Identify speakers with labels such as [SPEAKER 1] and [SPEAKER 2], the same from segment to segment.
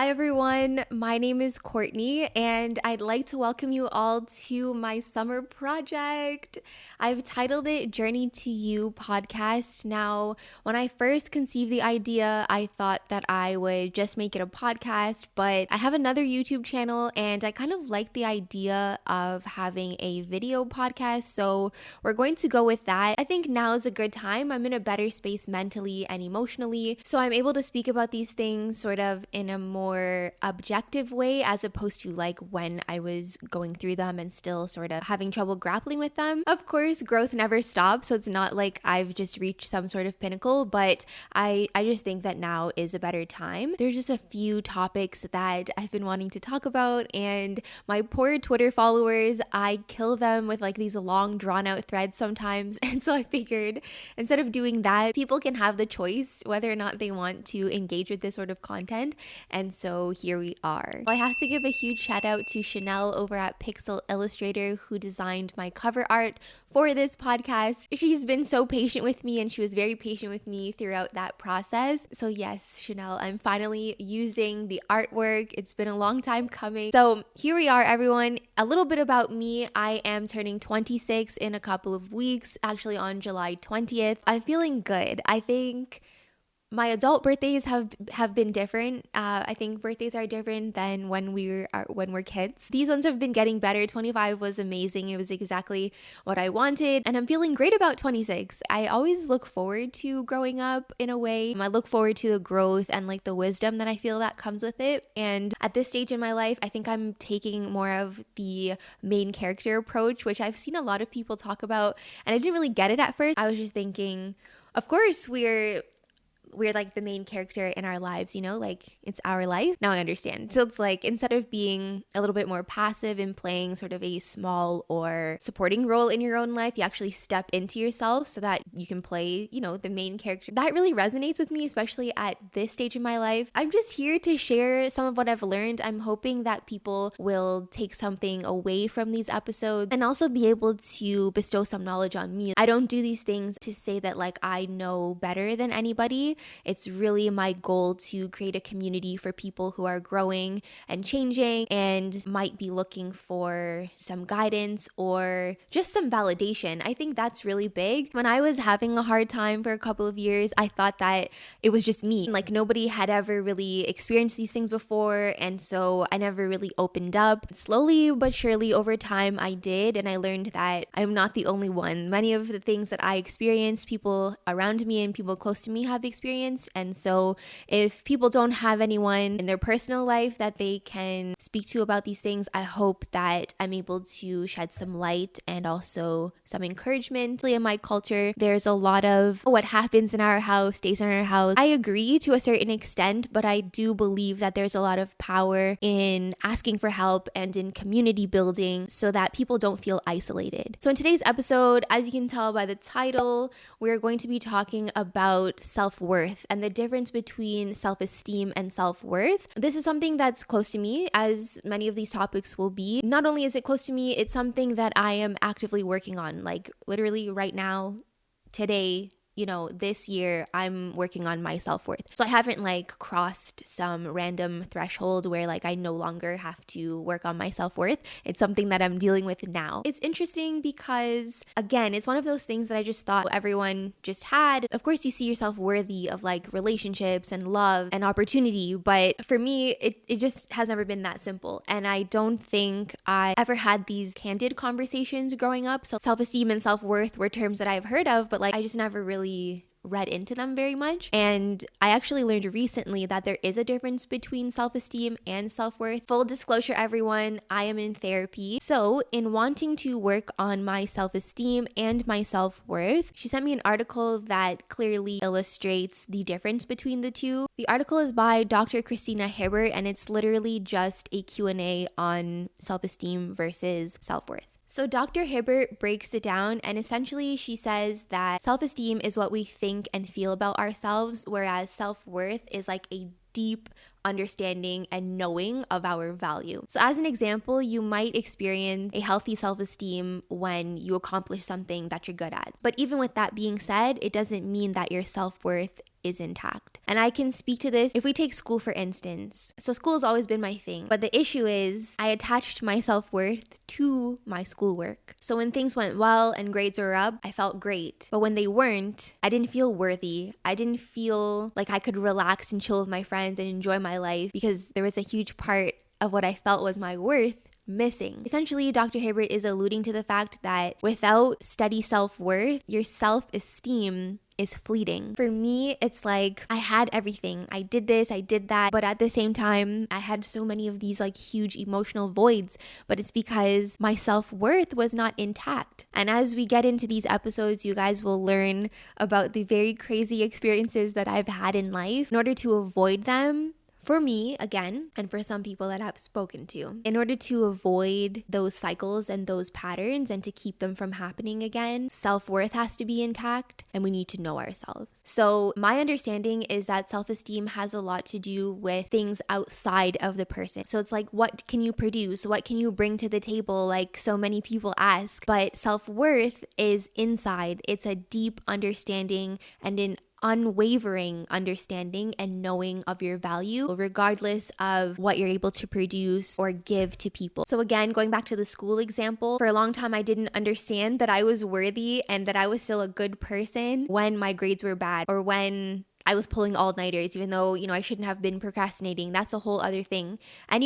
[SPEAKER 1] Hi everyone, my name is Courtney and I'd like to welcome you all to my summer project. I've titled it Journey to You podcast. Now, when I first conceived the idea, I thought that I would just make it a podcast, but I have another YouTube channel and I kind of like the idea of having a video podcast, so we're going to go with that. I think now is a good time. I'm in a better space mentally and emotionally, so I'm able to speak about these things sort of in a more objective way as opposed to like when I was going through them and still sort of having trouble grappling with them. Of course, growth never stops, so it's not like I've just reached some sort of pinnacle, but I just think that now is a better time. There's just a few topics that I've been wanting to talk about, and my poor Twitter followers, I kill them with like these long drawn out threads sometimes, and so I figured instead of doing that, people can have the choice whether or not they want to engage with this sort of content. And so here we are. I have to give a huge shout out to Shènell over at Pixel Illustrator who designed my cover art for this podcast. She's been so patient with me and she was very patient with me throughout that process. So yes, Shènell, I'm finally using the artwork. It's been a long time coming. So here we are, everyone. A little bit about me. I am turning 26 in a couple of weeks, actually on July 20th. I'm feeling good. I think my adult birthdays have been different. I think birthdays are different than when we're kids. These ones have been getting better. 25 was amazing. It was exactly what I wanted, and I'm feeling great about 26. I always look forward to growing up in a way. I look forward to the growth and like the wisdom that I feel that comes with it. And at this stage in my life, I think I'm taking more of the main character approach, which I've seen a lot of people talk about, and I didn't really get it at first. I was just thinking, of course we're like the main character in our lives, you know, like it's our life. Now I understand. So it's like instead of being a little bit more passive and playing sort of a small or supporting role in your own life, you actually step into yourself so that you can play, you know, the main character. That really resonates with me, especially at this stage in my life. I'm just here to share some of what I've learned. I'm hoping that people will take something away from these episodes and also be able to bestow some knowledge on me. I don't do these things to say that like I know better than anybody. It's really my goal to create a community for people who are growing and changing and might be looking for some guidance or just some validation. I think that's really big. When I was having a hard time for a couple of years, I thought that it was just me. Like nobody had ever really experienced these things before, and so I never really opened up. Slowly but surely over time I did, and I learned that I'm not the only one. Many of the things that I experienced, people around me and people close to me have experienced. And so if people don't have anyone in their personal life that they can speak to about these things, I hope that I'm able to shed some light and also some encouragement. In my culture, there's a lot of what happens in our house stays in our house. I agree to a certain extent, but I do believe that there's a lot of power in asking for help and in community building so that people don't feel isolated. So in today's episode, as you can tell by the title, we're going to be talking about self-worth and the difference between self-esteem and self-worth. This is something that's close to me, as many of these topics will be. Not only is it close to me, it's something that I am actively working on. Like literally right now, today, you know, this year, I'm working on my self-worth. So I haven't like crossed some random threshold where like I no longer have to work on my self-worth. It's something that I'm dealing with now. It's interesting because, again, it's one of those things that I just thought everyone just had. Of course, you see yourself worthy of like relationships and love and opportunity, but for me, it just has never been that simple. And I don't think I ever had these candid conversations growing up. So self-esteem and self-worth were terms that I've heard of, but like I just never really read into them very much. And I actually learned recently that there is a difference between self-esteem and self-worth. Full disclosure, everyone, I am in therapy. So in wanting to work on my self-esteem and my self-worth, she sent me an article that clearly illustrates the difference between the two. The article is by Dr. CHRISTINA HIBBERT, and it's literally just a Q&A on self-esteem versus self-worth. So Dr. HIBBERT breaks it down, and essentially she says that self-esteem is what we think and feel about ourselves, whereas self-worth is like a deep understanding and knowing of our value. So as an example, you might experience a healthy self-esteem when you accomplish something that you're good at. But even with that being said, it doesn't mean that your self-worth is intact. And I can speak to this if we take school for instance. So school has always been my thing, but the issue is I attached my self-worth to my schoolwork. So when things went well and grades were up, I felt great. But when they weren't, I didn't feel worthy. I didn't feel like I could relax and chill with my friends and enjoy my life because there was a huge part of what I felt was my worth missing. Essentially, Dr. Hibbert is alluding to the fact that without steady self-worth, your self-esteem is fleeting. For me, it's like I had everything. I did this, I did that, but at the same time, I had so many of these like huge emotional voids, but it's because my self-worth was not intact. And as we get into these episodes, you guys will learn about the very crazy experiences that I've had in life. In order to avoid them, for me, again, and for some people that I've spoken to, in order to avoid those cycles and those patterns and to keep them from happening again, self-worth has to be intact and we need to know ourselves. So my understanding is that self-esteem has a lot to do with things outside of the person. So it's like, what can you produce? What can you bring to the table? Like so many people ask, but self-worth is inside. It's a deep understanding and an unwavering understanding and knowing of your value, regardless of what you're able to produce or give to people. So again, going back to the school example, for a long time, I didn't understand that I was worthy and that I was still a good person when my grades were bad or when I was pulling all-nighters, even though, I shouldn't have been procrastinating. That's a whole other thing. And,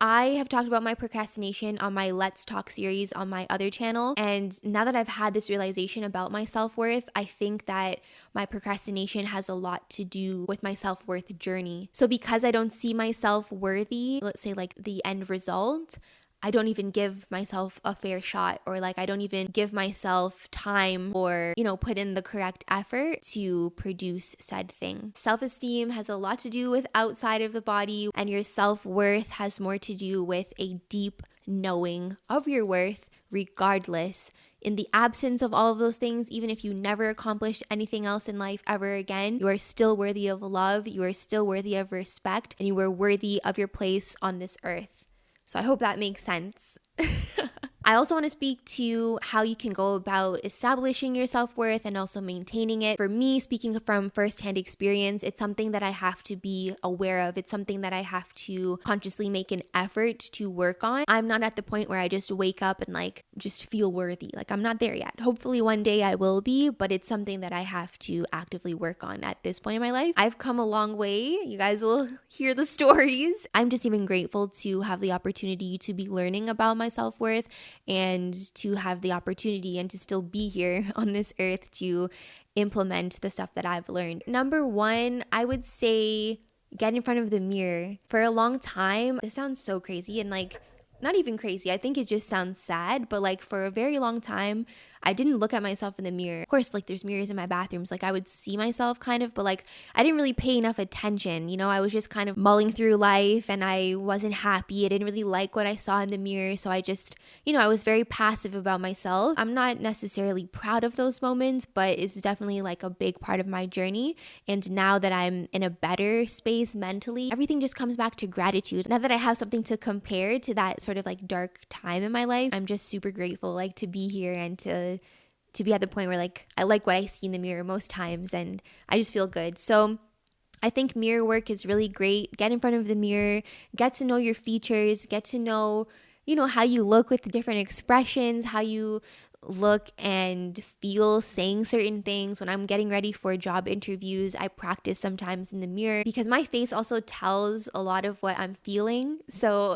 [SPEAKER 1] I have talked about my procrastination on my Let's Talk series on my other channel. And now that I've had this realization about my self-worth, I think that my procrastination has a lot to do with my self-worth journey. So because I don't see myself worthy, let's say like the end result, I don't even give myself a fair shot, or like I don't even give myself time or, put in the correct effort to produce said thing. Self-esteem has a lot to do with outside of the body, and your self-worth has more to do with a deep knowing of your worth, regardless. In the absence of all of those things, even if you never accomplished anything else in life ever again, you are still worthy of love, you are still worthy of respect, and you are worthy of your place on this earth. So I hope that makes sense. I also want to speak to how you can go about establishing your self-worth and also maintaining it. For me, speaking from firsthand experience, it's something that I have to be aware of. It's something that I have to consciously make an effort to work on. I'm not at the point where I just wake up and just feel worthy. I'm not there yet. Hopefully one day I will be, but it's something that I have to actively work on at this point in my life. I've come a long way. You guys will hear the stories. I'm just even grateful to have the opportunity to be learning about my self-worth and to have the opportunity and to still be here on this earth to implement the stuff that I've learned. Number one, I would say get in front of the mirror. For a long time, this sounds so crazy and not even crazy. I think it just sounds sad, but for a very long time, I didn't look at myself in the mirror. Of course, there's mirrors in my bathrooms. I would see myself kind of, but I didn't really pay enough attention. I was just kind of mulling through life and I wasn't happy. I didn't really like what I saw in the mirror. So I just, I was very passive about myself. I'm not necessarily proud of those moments, but it's definitely a big part of my journey. And now that I'm in a better space mentally, everything just comes back to gratitude. Now that I have something to compare to that sort of dark time in my life, I'm just super grateful to be here and to be at the point where I like what I see in the mirror most times and I just feel good. So I think mirror work is really great. Get in front of the mirror, get to know your features, get to know, how you look with the different expressions, how you look and feel saying certain things. When I'm getting ready for job interviews, I practice sometimes in the mirror because my face also tells a lot of what I'm feeling. So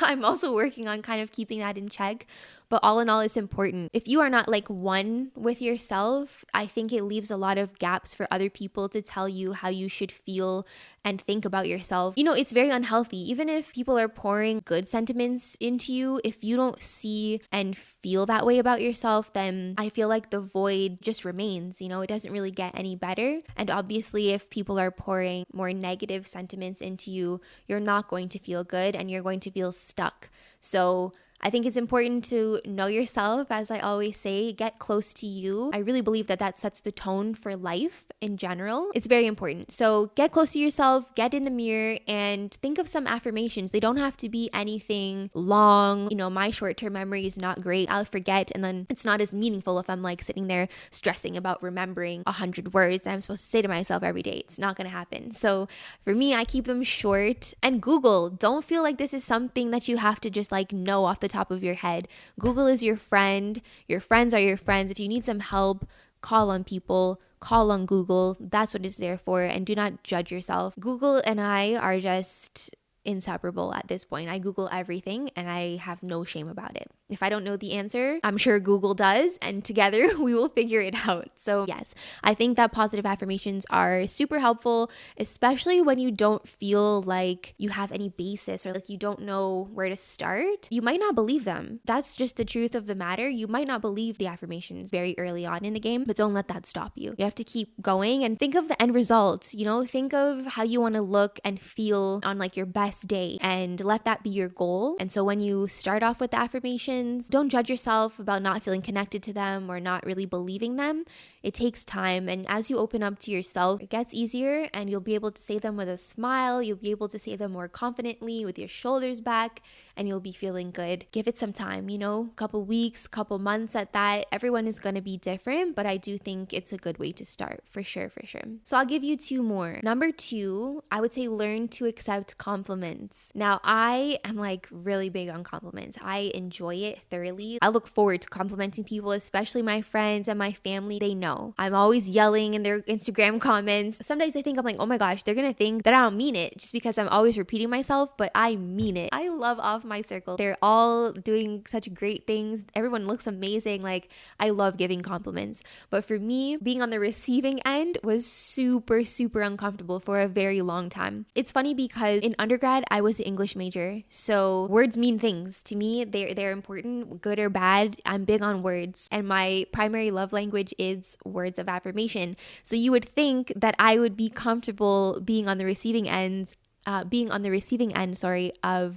[SPEAKER 1] I'm also working on kind of keeping that in check. But all in all, it's important. If you are not one with yourself, I think it leaves a lot of gaps for other people to tell you how you should feel and think about yourself. It's very unhealthy. Even if people are pouring good sentiments into you, if you don't see and feel that way about yourself, then I feel like the void just remains. It doesn't really get any better. And obviously, if people are pouring more negative sentiments into you, you're not going to feel good and you're going to feel stuck. So I think it's important to know yourself, as I always say, get close to you. I really believe that that sets the tone for life in general. It's very important. So get close to yourself, get in the mirror, and think of some affirmations. They don't have to be anything long. You know, my short-term memory is not great. I'll forget, and then it's not as meaningful if I'm like sitting there stressing about remembering 100 words I'm supposed to say to myself every day. It's not going to happen. So for me, I keep them short. And Google, don't feel like this is something that you have to just like know off the top of your head. Google is your friend. Your friends are your friends. If you need some help, call on people, call on Google. That's what it's there for. And do not judge yourself. Google and I are just inseparable at this point. I Google everything and I have no shame about it. If I don't know the answer, I'm sure Google does, and together we will figure it out. So yes, I think that positive affirmations are super helpful, especially when you don't feel like you have any basis or like you don't know where to start. You might not believe them. That's just the truth of the matter. You might not believe the affirmations very early on in the game, but don't let that stop you. You have to keep going and think of the end result. You know, think of how you want to look and feel on like your best day and let that be your goal. And so when you start off with the affirmations, don't judge yourself about not feeling connected to them or not really believing them. It takes time, and as you open up to yourself, it gets easier and you'll be able to say them with a smile. You'll be able to say them more confidently with your shoulders back, and you'll be feeling good. Give it some time, you know, couple weeks, couple months at that. Everyone is going to be different, but I do think it's a good way to start, for sure, for sure. So I'll give you 2 more. Number 2, I would say learn to accept compliments. Now, I am like really big on compliments. I enjoy it thoroughly. I look forward to complimenting people, especially my friends and my family. They know I'm always yelling in their Instagram comments. Sometimes I think I'm like, oh my gosh, they're gonna think that I don't mean it just because I'm always repeating myself, but I mean it. I love off my circle. They're all doing such great things. Everyone looks amazing. Like, I love giving compliments. But for me, being on the receiving end was super, super uncomfortable for a very long time. It's funny because in undergrad, I was an English major. So words mean things. To me, they're important, good or bad. I'm big on words. And my primary love language is words of affirmation. So you would think that I would be comfortable being on the receiving end of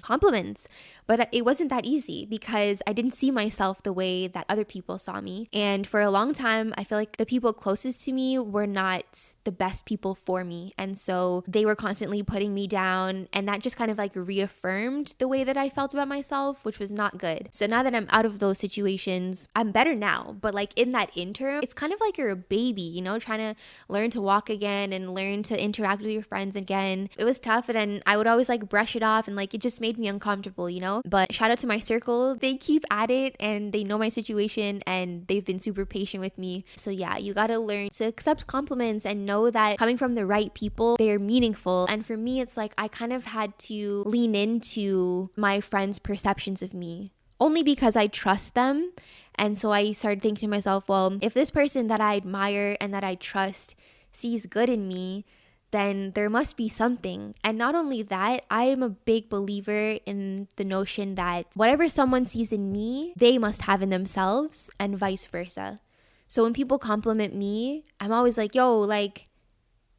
[SPEAKER 1] compliments. But it wasn't that easy because I didn't see myself the way that other people saw me. And for a long time, I feel like the people closest to me were not the best people for me. And so they were constantly putting me down. And that just kind of like reaffirmed the way that I felt about myself, which was not good. So now that I'm out of those situations, I'm better now. But like in that interim, it's kind of like you're a baby, you know, trying to learn to walk again and learn to interact with your friends again. It was tough, and I would always like brush it off, and like it just made me uncomfortable, you know? But shout out to my circle. They keep at it and they know my situation and they've been super patient with me. So yeah, you gotta learn to accept compliments and know that coming from the right people, they're meaningful. And for me, it's like I kind of had to lean into my friends' perceptions of me only because I trust them. And so I started thinking to myself, well, if this person that I admire and that I trust sees good in me, then there must be something. And not only that, I am a big believer in the notion that whatever someone sees in me, they must have in themselves, and vice versa. So when people compliment me, I'm always like, yo, like,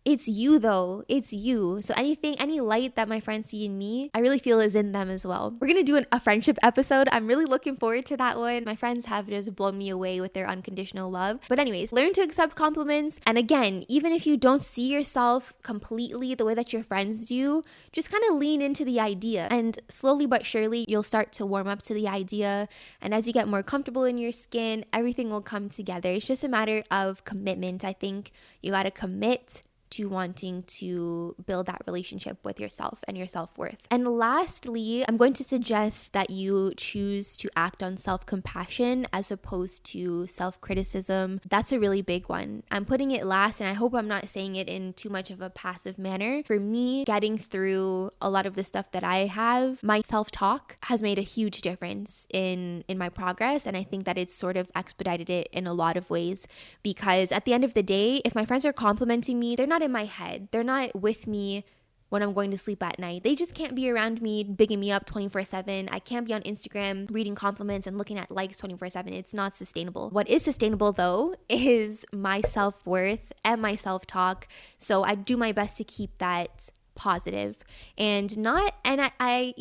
[SPEAKER 1] it's you though. It's you. So any light that my friends see in me, I really feel is in them as well. We're going to do a friendship episode. I'm really looking forward to that one. My friends have just blown me away with their unconditional love. But anyways, learn to accept compliments. And again, even if you don't see yourself completely the way that your friends do, just kind of lean into the idea. And slowly but surely, you'll start to warm up to the idea. And as you get more comfortable in your skin, everything will come together. It's just a matter of commitment. I think you got to commit to wanting to build that relationship with yourself and your self-worth. And lastly, I'm going to suggest that you choose to act on self-compassion as opposed to self-criticism. That's a really big one. I'm putting it last, and I hope I'm not saying it in too much of a passive manner. For me, getting through a lot of the stuff that I have, my self-talk has made a huge difference in my progress, and I think that it's sort of expedited it in a lot of ways, because at the end of the day, if my friends are complimenting me, they're not in my head. They're not with me when I'm going to sleep at night. They just can't be around me, bigging me up 24/7. I can't be on Instagram reading compliments and looking at likes 24/7. It's not sustainable. What is sustainable though is my self-worth and my self-talk. So I do my best to keep that positive and I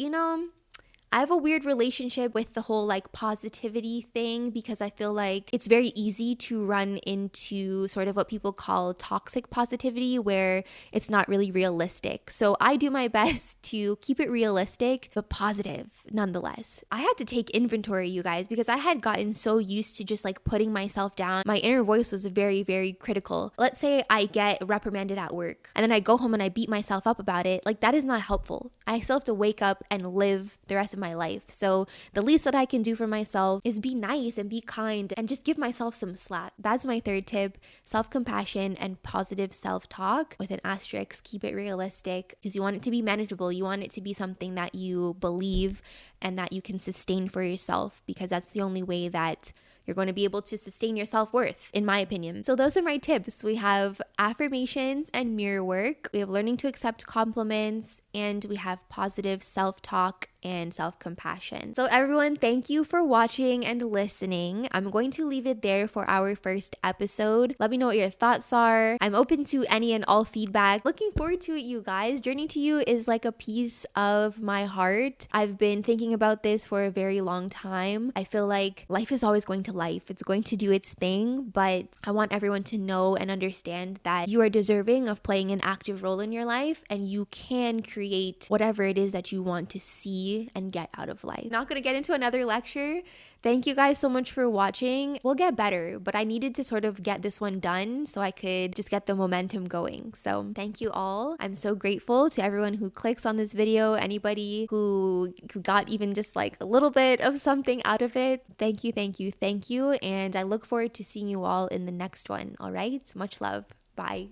[SPEAKER 1] I have a weird relationship with the whole like positivity thing because I feel like it's very easy to run into sort of what people call toxic positivity where it's not really realistic. So I do my best to keep it realistic, but positive nonetheless. I had to take inventory, you guys, because I had gotten so used to just like putting myself down. My inner voice was very, very critical. Let's say I get reprimanded at work and then I go home and I beat myself up about it. Like that is not helpful. I still have to wake up and live the rest of my life. So the least that I can do for myself is be nice and be kind and just give myself some slack. That's my third tip: self-compassion and positive self-talk with an asterisk. Keep it realistic because you want it to be manageable. You want it to be something that you believe and that you can sustain for yourself, because that's the only way that you're going to be able to sustain your self-worth, in my opinion. So those are my tips. We have affirmations and mirror work. We have learning to accept compliments, and we have positive self-talk and self-compassion. So everyone, thank you for watching and listening. I'm going to leave it there for our first episode. Let me know what your thoughts are. I'm open to any and all feedback. Looking forward to it, you guys. Journey to You is like a piece of my heart. I've been thinking about this for a very long time. I feel like life is always going to life. It's going to do its thing, but I want everyone to know and understand that you are deserving of playing an active role in your life, and you can create whatever it is that you want to see and get out of life. Not going to get into another lecture. Thank you guys so much for watching. We'll get better, but I needed to sort of get this one done so I could just get the momentum going. So thank you all. I'm so grateful to everyone who clicks on this video, anybody who got even just like a little bit of something out of it. Thank you, thank you, thank you. And I look forward to seeing you all in the next one. All right? Much love. Bye.